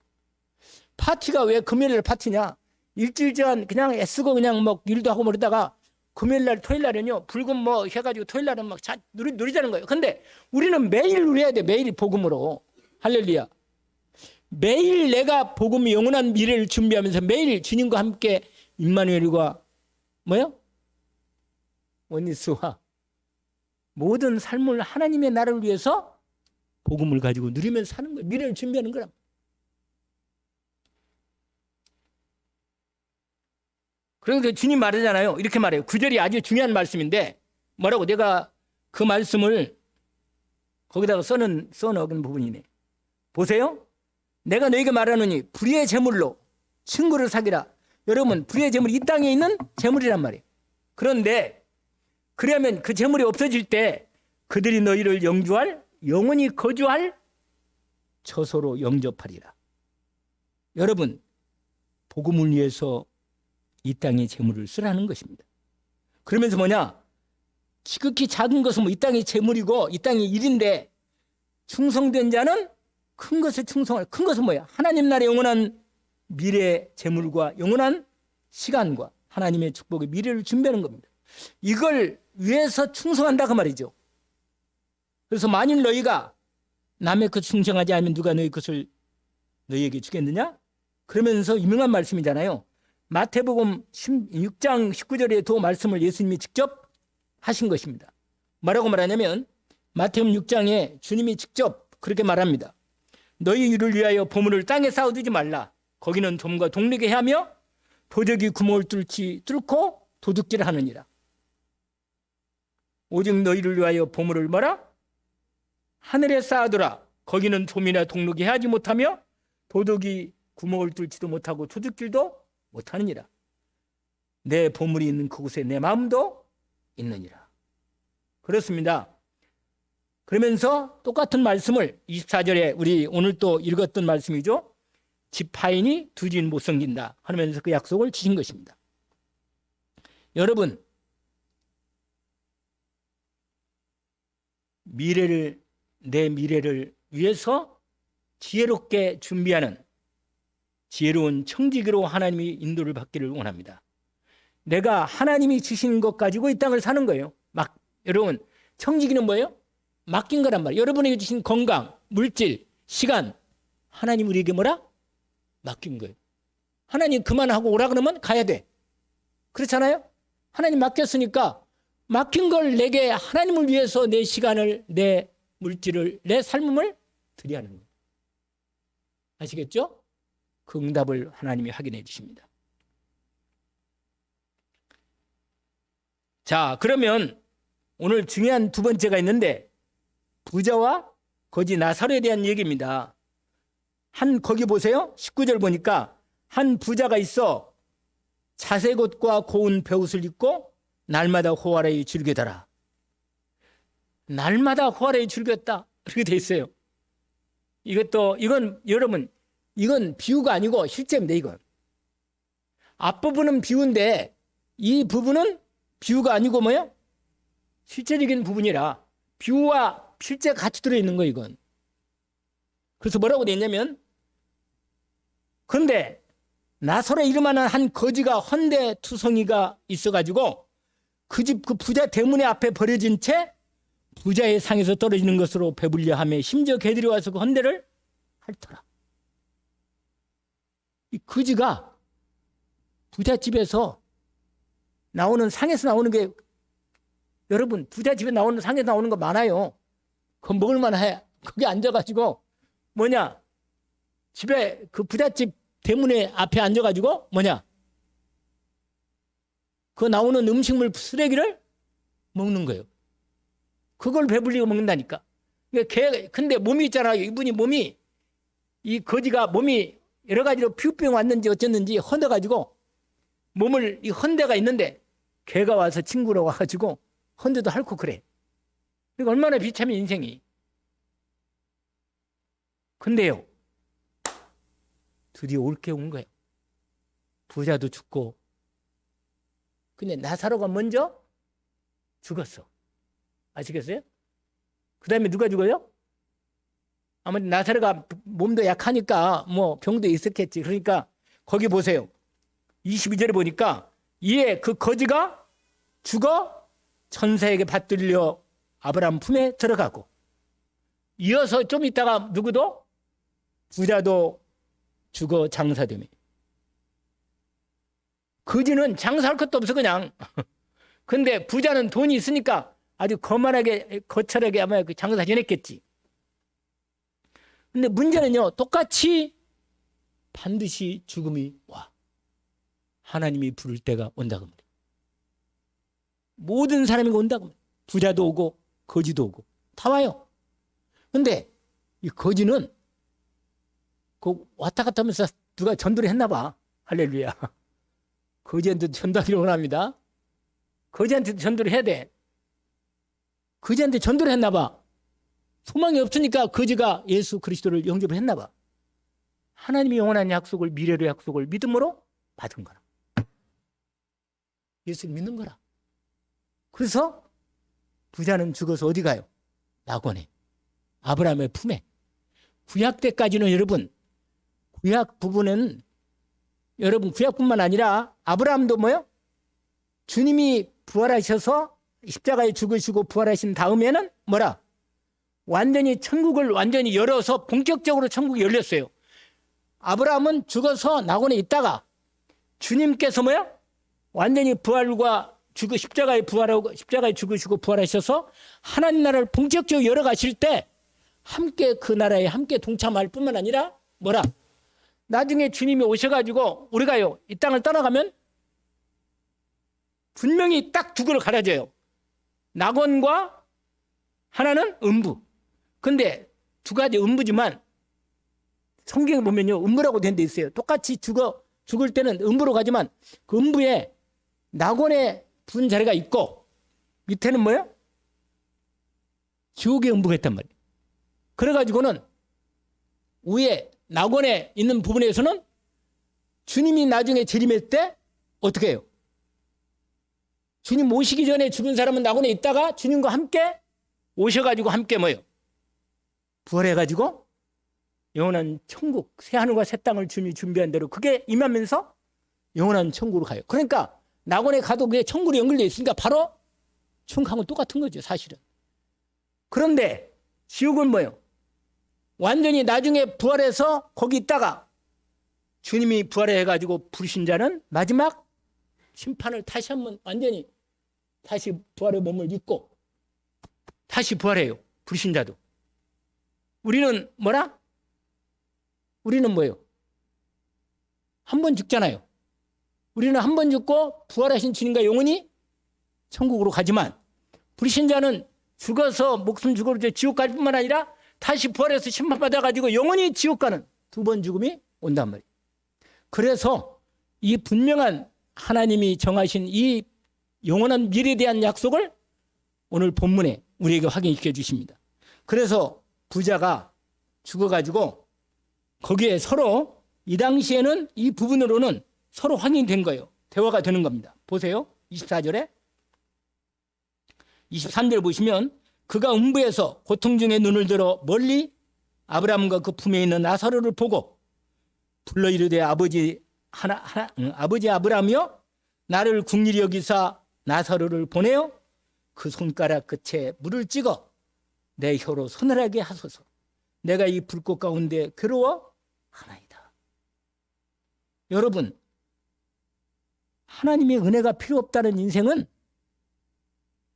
파티가 왜 금요일날 파티냐? 일주일 전 그냥 애쓰고 그냥 뭐 일도 하고 모르다가 금요일날, 토요일날은요 불금 뭐 해가지고 토요일날은 막 누리자는 거예요. 근데 우리는 매일 누려야 돼, 매일 복음으로. 할렐루야. 매일 내가 복음의 영원한 미래를 준비하면서 매일 주님과 함께 임마누엘과 뭐요? 원리스와 모든 삶을 하나님의 나라를 위해서 복음을 가지고 누리면서 사는 거예요. 미래를 준비하는 거란. 그래서 주님 말하잖아요. 이렇게 말해요. 9절이 아주 중요한 말씀인데 뭐라고, 내가 그 말씀을 거기다가 써놓은 부분이네. 보세요. 내가 너에게 말하노니 불의의 재물로 친구를 사귀라. 여러분, 불의의 재물이 이 땅에 있는 재물이란 말이에요. 그런데 그러면 그 재물이 없어질 때 그들이 너희를 영원히 거주할 처소로 영접하리라. 여러분, 복음을 위해서 이 땅의 재물을 쓰라는 것입니다. 그러면서 뭐냐, 지극히 작은 것은 뭐 이 땅의 재물이고 이 땅의 일인데, 충성된 자는 큰 것에 충성할. 큰 것은 뭐야? 하나님 나라의 영원한 미래 재물과 영원한 시간과 하나님의 축복의 미래를 준비하는 겁니다. 이걸 위해서 충성한다 그 말이죠. 그래서 만일 너희가 남의 것 충성하지 않으면 누가 너희 것을 너희에게 주겠느냐? 그러면서 유명한 말씀이잖아요. 마태복음 6장 19절에 두 말씀을 예수님이 직접 하신 것입니다. 뭐라고 말하냐면 마태복음 6장에 주님이 직접 그렇게 말합니다. 너희를 위하여 보물을 땅에 쌓아두지 말라. 거기는 좀과 동리게 하며 도적이 구멍을 뚫고 도둑질을 하느니라. 오직 너희를 위하여 보물을 뭐라? 하늘에 쌓아두라. 거기는 좀이나 동룩이 하지 못하며 도둑이 구멍을 뚫지도 못하고 도둑질도 못하느니라. 내 보물이 있는 그곳에 내 마음도 있느니라. 그렇습니다. 그러면서 똑같은 말씀을 24절에 우리 오늘 또 읽었던 말씀이죠. 집 파인이 두 주인 못 섬긴다 하면서 그 약속을 주신 것입니다. 여러분, 내 미래를 위해서 지혜롭게 준비하는 지혜로운 청지기로 하나님이 인도를 받기를 원합니다. 내가 하나님이 주신 것 가지고 이 땅을 사는 거예요. 여러분, 청지기는 뭐예요? 맡긴 거란 말이에요. 여러분에게 주신 건강, 물질, 시간, 하나님 우리에게 뭐라? 맡긴 거예요. 하나님 그만하고 오라 그러면 가야 돼. 그렇잖아요? 하나님 맡겼으니까 맡긴 걸 내게 하나님을 위해서 내 시간을, 내 물질을, 내 삶을 드려야 하는 거예요. 아시겠죠? 그 응답을 하나님이 확인해 주십니다. 자, 그러면 오늘 중요한 두 번째가 있는데 부자와 거지 나사로에 대한 얘기입니다. 거기 보세요. 19절 보니까 한 부자가 있어 자색 옷과 고운 베옷을 입고 날마다 호화라에 즐기더라. 날마다 호화라에 즐겼다. 그렇게 돼 있어요. 이건 여러분, 이건 비유가 아니고 실제입니다. 이건 앞부분은 비유인데 이 부분은 비유가 아니고 뭐야? 실제적인 부분이라 비유와 실제 같이 들어있는 거예요. 이건. 그래서 뭐라고 돼 있냐면, 그런데 나사로에 이름하는 한 거지가 헌데투성이가 있어가지고 그 집 그 부자 대문에 앞에 버려진 채 부자의 상에서 떨어지는 것으로 배불려 하며 심지어 개들이 와서 그 헌데를 핥더라. 이 거지가 부잣집에서 나오는 상에서 나오는 게, 여러분 부잣집에 나오는 상에서 나오는 거 많아요. 그거 먹을만 해. 거기 앉아가지고 집에 그 부잣집 대문에 앞에 앉아가지고 뭐냐? 그 나오는 음식물 쓰레기를 먹는 거예요. 그걸 배불리고 먹는다니까. 근데 몸이 있잖아요. 이분이 몸이, 이 거지가 몸이 여러 가지로 피부병 왔는지 어쨌는지 헌데가지고 몸을, 이 헌데가 있는데 개가 와서 친구로 와가지고 헌데도 핥고 그래. 그러니까 얼마나 비참해 인생이. 근데요, 드디어 올게 온 거예요. 부자도 죽고. 근데 나사로가 먼저 죽었어. 아시겠어요? 그 다음에 누가 죽어요? 아무튼 나사로가 몸도 약하니까 뭐 병도 있었겠지. 그러니까 거기 보세요. 22절에 보니까 이에 그 거지가 죽어 천사에게 받들려 아브라함 품에 들어가고, 이어서 좀 있다가 누구도? 부자도 죽어 장사되며. 거지는 장사할 것도 없어 그냥. 근데 부자는 돈이 있으니까 아주 거만하게 거칠하게 아마 그 장사 지냈겠지. 근데 문제는요, 똑같이 반드시 죽음이 와. 하나님이 부를 때가 온다고 말이에요. 모든 사람이 온다고 말이에요. 부자도 오고 거지도 오고 다 와요. 근데 이 거지는 그 왔다 갔다 하면서 누가 전도를 했나 봐. 할렐루야. 거지한테 전도하기를 원합니다. 거지한테 전도를 해야 돼. 거지한테 전도를 했나 봐. 소망이 없으니까 거지가 예수 그리스도를 영접을 했나 봐. 하나님이 영원한 약속을, 미래의 약속을 믿음으로 받은 거라. 예수를 믿는 거라. 그래서 부자는 죽어서 어디 가요? 낙원에. 아브라함의 품에. 구약 때까지는 여러분, 구약 부분은 여러분 구약뿐만 아니라 아브라함도 뭐요? 주님이 부활하셔서 십자가에 죽으시고 부활하신 다음에는 뭐라? 완전히 천국을 완전히 열어서 본격적으로 천국이 열렸어요. 아브라함은 죽어서 낙원에 있다가 주님께서 뭐야? 완전히 부활과 십자가에 부활하고 십자가에 죽으시고 부활하셔서 하나님 나라를 본격적으로 열어가실 때 함께 그 나라에 함께 동참할 뿐만 아니라 뭐라? 나중에 주님이 오셔가지고 우리가요 이 땅을 떠나가면 분명히 딱 두 개를 가려져요. 낙원과 하나는 음부. 근데 두 가지 음부지만 성경에 보면요 음부라고 된 데 있어요. 똑같이 죽을 때는 음부로 가지만 그 음부에 낙원에 분 자리가 있고 밑에는 뭐예요? 지옥의 음부가 있단 말이에요. 그래가지고는 위에 낙원에 있는 부분에서는 주님이 나중에 재림할 때 어떻게 해요? 주님 오시기 전에 죽은 사람은 낙원에 있다가 주님과 함께 오셔가지고 함께 뭐예요? 부활해가지고 영원한 천국, 새하늘과 새 땅을 주님이 준비한 대로 그게 임하면서 영원한 천국으로 가요. 그러니까 낙원에 가도 그게 천국으로 연결되어 있으니까 바로 천국하고 똑같은 거죠, 사실은. 그런데 지옥은 뭐예요? 완전히 나중에 부활해서 거기 있다가 주님이 부활해가지고 부르신 자는 마지막 심판을 다시 한번 완전히 다시 부활의 몸을 입고 다시 부활해요. 부르신 자도. 우리는 뭐라? 우리는 뭐예요? 한 번 죽잖아요. 우리는 한 번 죽고 부활하신 주님과 영원히 천국으로 가지만 부르신 자는 죽어서 목숨 죽어로 지옥 갈 뿐만 아니라 다시 부활해서 심판받아가지고 영원히 지옥 가는 두 번 죽음이 온단 말이에요. 그래서 이 분명한 하나님이 정하신 이 영원한 미래에 대한 약속을 오늘 본문에 우리에게 확인시켜 주십니다. 그래서 부자가 죽어가지고 거기에 서로 이 당시에는 이 부분으로는 서로 확인된 거예요. 대화가 되는 겁니다. 보세요. 24절에 23절 보시면 그가 음부에서 고통 중에 눈을 들어 멀리 아브라함과 그 품에 있는 나사로를 보고 불러 이르되 아버지 아브라함이여 나를 긍휼히 여기사 나사로를 보내어 그 손가락 끝에 물을 찍어 내 혀로 서늘하게 하소서. 내가 이 불꽃 가운데 괴로워하나이다. 여러분, 하나님의 은혜가 필요 없다는 인생은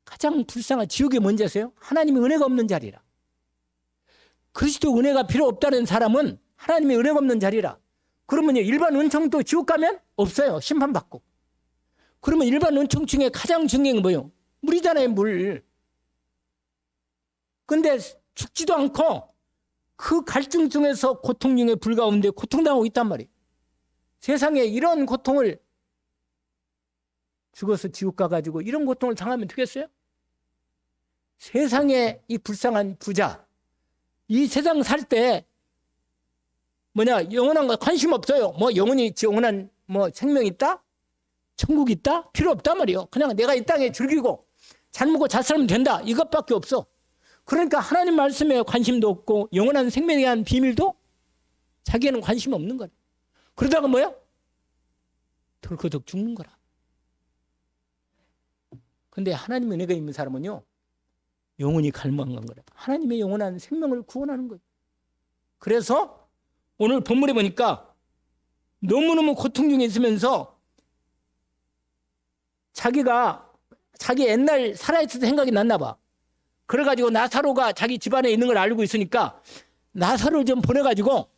가장 불쌍한 지옥이 뭔지 아세요? 하나님의 은혜가 없는 자리라. 그리스도 은혜가 필요 없다는 사람은 하나님의 은혜가 없는 자리라. 그러면요, 일반 은총도 지옥 가면 없어요. 심판받고. 그러면 일반 은총 중에 가장 중요한 게 뭐예요? 물이잖아요, 물. 근데 죽지도 않고 그 갈증 중에서 고통 중에 불가운데 고통당하고 있단 말이에요. 세상에 이런 고통을 죽어서 지옥 가가지고 이런 고통을 당하면 되겠어요? 세상에 이 불쌍한 부자, 이 세상 살 때 영원한 거 관심 없어요. 영원히 영원한 생명 있다? 천국 있다? 필요 없단 말이에요. 그냥 내가 이 땅에 즐기고 잘 먹고 잘 살면 된다. 이것밖에 없어. 그러니까 하나님 말씀에 관심도 없고 영원한 생명에 대한 비밀도 자기에는 관심 없는 거야. 그러다가 덜커덕 죽는 거라. 근데 하나님의 은혜가 있는 사람은요, 영원히 갈망한 거라. 하나님의 영원한 생명을 구원하는 거예요. 그래서 오늘 본문에 보니까 너무너무 고통 중에 있으면서 자기 옛날 살아있을 때 생각이 났나 봐. 그래가지고 나사로가 자기 집안에 있는 걸 알고 있으니까 나사로를 좀 보내가지고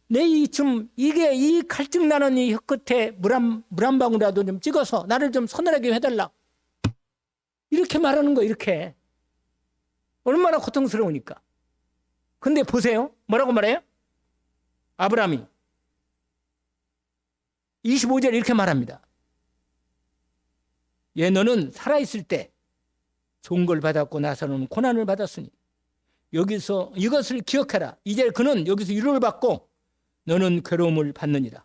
이게 이 갈증 나는 이 혀끝에 물 한 방울이라도 좀 찍어서 나를 좀 서늘하게 해달라. 이렇게 말하는 거예요. 이렇게. 얼마나 고통스러우니까. 근데 보세요. 뭐라고 말해요? 아브라함이 25절에 이렇게 말합니다. 너는 살아있을 때 좋은 걸 받았고 나서는 고난을 받았으니 여기서 이것을 기억해라. 이제 그는 여기서 위로를 받고 너는 괴로움을 받느니라.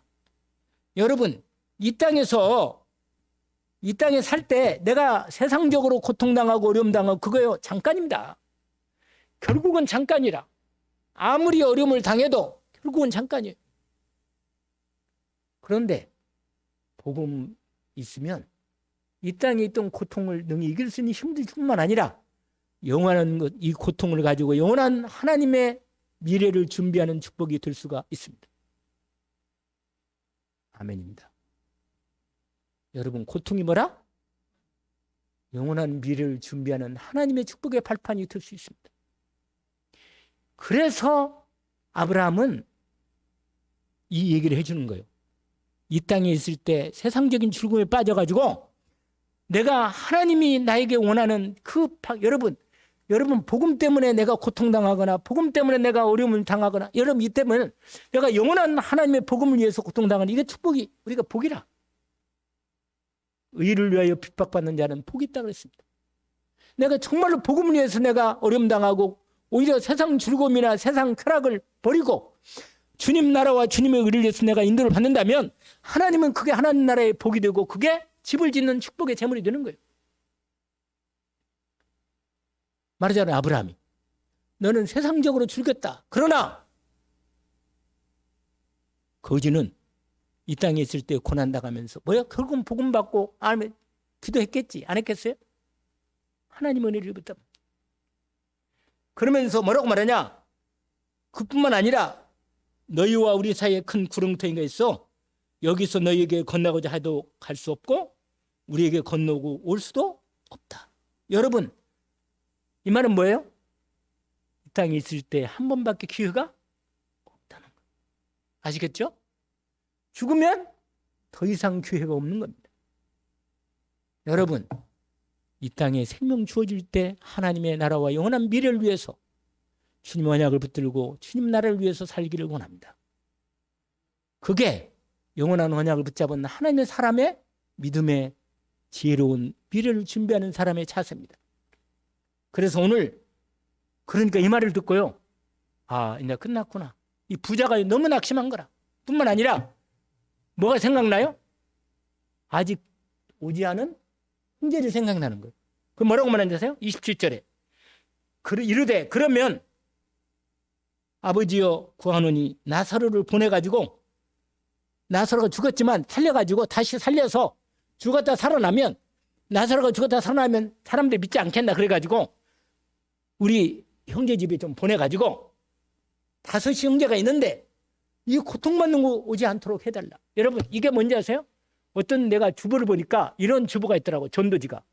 여러분, 이 땅에 살 때 내가 세상적으로 고통당하고 어려움 당하고 그거요 잠깐입니다. 결국은 잠깐이라. 아무리 어려움을 당해도 결국은 잠깐이에요. 그런데 복음 있으면 이 땅에 있던 고통을 능히 이길 수 있는 힘들 뿐만 아니라 영원한 이 고통을 가지고 영원한 하나님의 미래를 준비하는 축복이 될 수가 있습니다. 아멘입니다. 여러분, 고통이 뭐라? 영원한 미래를 준비하는 하나님의 축복의 발판이 될 수 있습니다. 그래서 아브라함은 이 얘기를 해주는 거예요. 이 땅에 있을 때 세상적인 즐거움에 빠져가지고 내가 하나님이 나에게 원하는 여러분 복음 때문에 내가 고통당하거나 복음 때문에 내가 어려움을 당하거나 여러분 이 때문에 내가 영원한 하나님의 복음을 위해서 고통당하는 이게 축복이 우리가 복이라. 의를 위하여 핍박받는 자는 복이 있다 그랬습니다. 내가 정말로 복음을 위해서 내가 어려움 당하고 오히려 세상 즐거움이나 세상 쾌락을 버리고 주님 나라와 주님의 의를 위해서 내가 인도를 받는다면 하나님은 그게 하나님 나라의 복이 되고 그게 집을 짓는 축복의 재물이 되는 거예요. 말하자면 아브라함이 너는 세상적으로 즐겼다. 그러나 거지는 이 땅에 있을 때 고난당하면서 결국은 복음 받고 아니면 기도했겠지. 안 했겠어요? 하나님 은혜를 입었다. 그러면서 뭐라고 말하냐? 그뿐만 아니라 너희와 우리 사이에 큰 구렁텅이가 있어. 여기서 너희에게 건너고자 해도 갈 수 없고 우리에게 건너고 올 수도 없다. 여러분, 이 말은 뭐예요? 이 땅에 있을 때 한 번밖에 기회가 없다는 거예요. 아시겠죠? 죽으면 더 이상 기회가 없는 겁니다. 여러분, 이 땅에 생명 주어질 때 하나님의 나라와 영원한 미래를 위해서 주님 언약을 붙들고 주님 나라를 위해서 살기를 원합니다. 그게 영원한 언약을 붙잡은 하나님의 사람의 믿음의 지혜로운 미래를 준비하는 사람의 자세입니다. 그래서 오늘 그러니까 이 말을 듣고요. 이제 끝났구나. 이 부자가 너무 낙심한 거라. 뿐만 아니라 뭐가 생각나요? 아직 오지 않은 형제들이 생각나는 거예요. 그 뭐라고 말하는지 아세요? 27절에 이르되 그러면 아버지여 구하노니 나사로를 보내가지고 나사로가 죽었지만 살려가지고 다시 살려서 죽었다 살아나면 나사로가 죽었다 살아나면 사람들이 믿지 않겠나 그래가지고 우리 형제 집에 좀 보내가지고 5 형제가 있는데 이 고통받는 거 오지 않도록 해달라. 여러분 이게 뭔지 아세요? 어떤 내가 주보를 보니까 이런 주보가 있더라고. 전도지가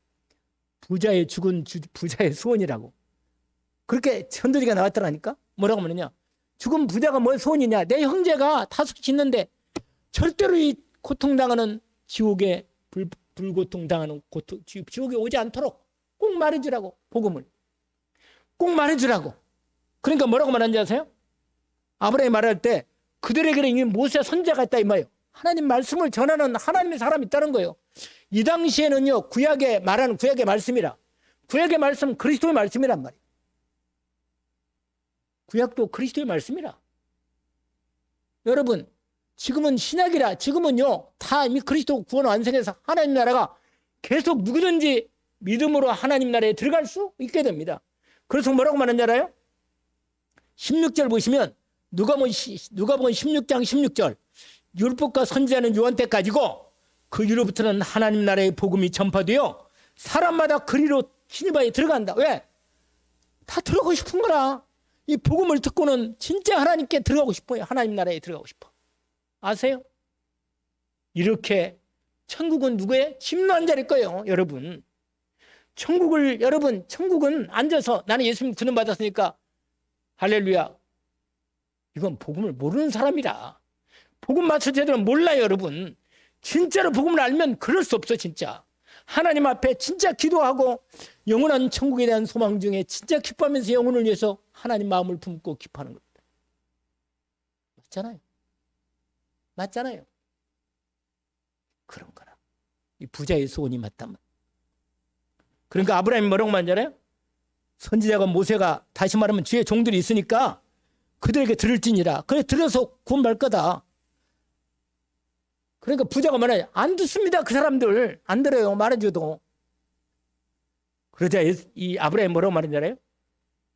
부자의 죽은 부자의 소원이라고 그렇게 전도지가 나왔더라니까. 뭐라고 말하냐? 죽은 부자가 뭘 소원이냐? 내 형제가 5 있는데 절대로 이 고통당하는 지옥에 불고통당하는 지옥에 오지 않도록 꼭 말해주라고. 복음을 꼭 말해주라고. 그러니까 뭐라고 말하는지 아세요? 아브라함이 말할 때 그들에게는 이미 모세 선지자가 있다 이 말이에요. 하나님 말씀을 전하는 하나님의 사람이 있다는 거예요. 이 당시에는요, 구약에 말하는 구약의 말씀이라, 구약의 말씀 그리스도의 말씀이란 말이에요. 구약도 그리스도의 말씀이라. 여러분, 지금은 신약이라, 지금은요 다 이미 그리스도 구원 완성해서 하나님 나라가 계속 누구든지 믿음으로 하나님 나라에 들어갈 수 있게 됩니다. 그래서 뭐라고 말하는지 알아요? 16절 보시면 누가복음 16장 16절, 율법과 선지자는 요한 때까지고 그 이후로부터는 하나님 나라의 복음이 전파되어 사람마다 그리로 신입하에 들어간다. 왜? 다 들어가고 싶은 거라. 이 복음을 듣고는 진짜 하나님께 들어가고 싶어요. 하나님 나라에 들어가고 싶어. 아세요? 이렇게 천국은 누구의? 침노한 자일 거예요. 여러분, 천국은 앉아서 나는 예수님 구원 받았으니까 할렐루야. 이건 복음을 모르는 사람이라. 복음 맞춰 제대로 몰라요. 여러분, 진짜로 복음을 알면 그럴 수 없어. 진짜 하나님 앞에 진짜 기도하고 영원한 천국에 대한 소망 중에 진짜 기뻐하면서 영혼을 위해서 하나님 마음을 품고 기뻐하는 겁니다. 맞잖아요. 그런 거라. 이 부자의 소원이 맞다면. 그러니까 아브라함이 뭐라고 말하잖아요? 선지자가 모세가, 다시 말하면 주의 종들이 있으니까 그들에게 들을지니라. 그래 들어서 구원받을 거다. 그러니까 부자가 말해요. 안 듣습니다. 그 사람들 안 들어요. 말해줘도. 그러자 이 아브라함이 뭐라고 말했잖아요?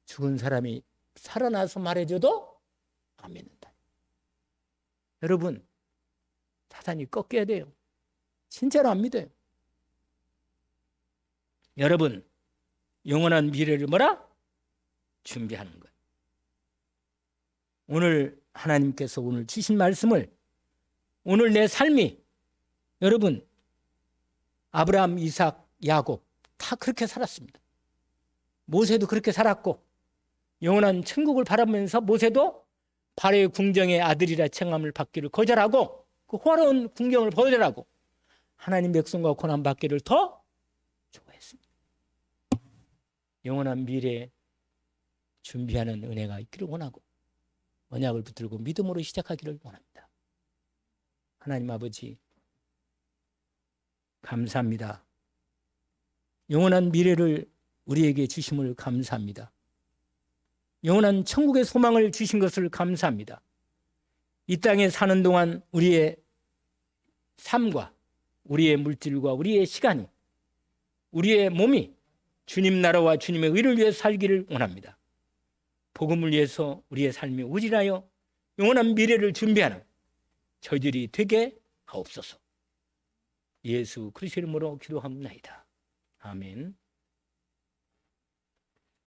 죽은 사람이 살아나서 말해줘도 안 믿는다. 여러분, 사단이 꺾여야 돼요. 진짜로 안 믿어요. 여러분, 영원한 미래를 뭐라? 준비하는 거예요. 오늘 하나님께서 오늘 주신 말씀을, 오늘 내 삶이, 여러분, 아브라함, 이삭, 야곱 다 그렇게 살았습니다. 모세도 그렇게 살았고, 영원한 천국을 바라보면서 모세도 바로의 궁정의 아들이라 칭함을 받기를 거절하고 그 호화로운 궁경을 거절하고 하나님 백성과 고난 받기를 더 좋아했습니다. 영원한 미래에 준비하는 은혜가 있기를 원하고 언약을 붙들고 믿음으로 시작하기를 원합니다. 하나님 아버지, 감사합니다. 영원한 미래를 우리에게 주심을 감사합니다. 영원한 천국의 소망을 주신 것을 감사합니다. 이 땅에 사는 동안 우리의 삶과 우리의 물질과 우리의 시간이, 우리의 몸이 주님 나라와 주님의 의를 위해 살기를 원합니다. 복음을 위해서 우리의 삶이 오질하여 영원한 미래를 준비하는 저희들이 되게 하옵소서. 예수 그리스도 이름으로 기도합니다. 아멘.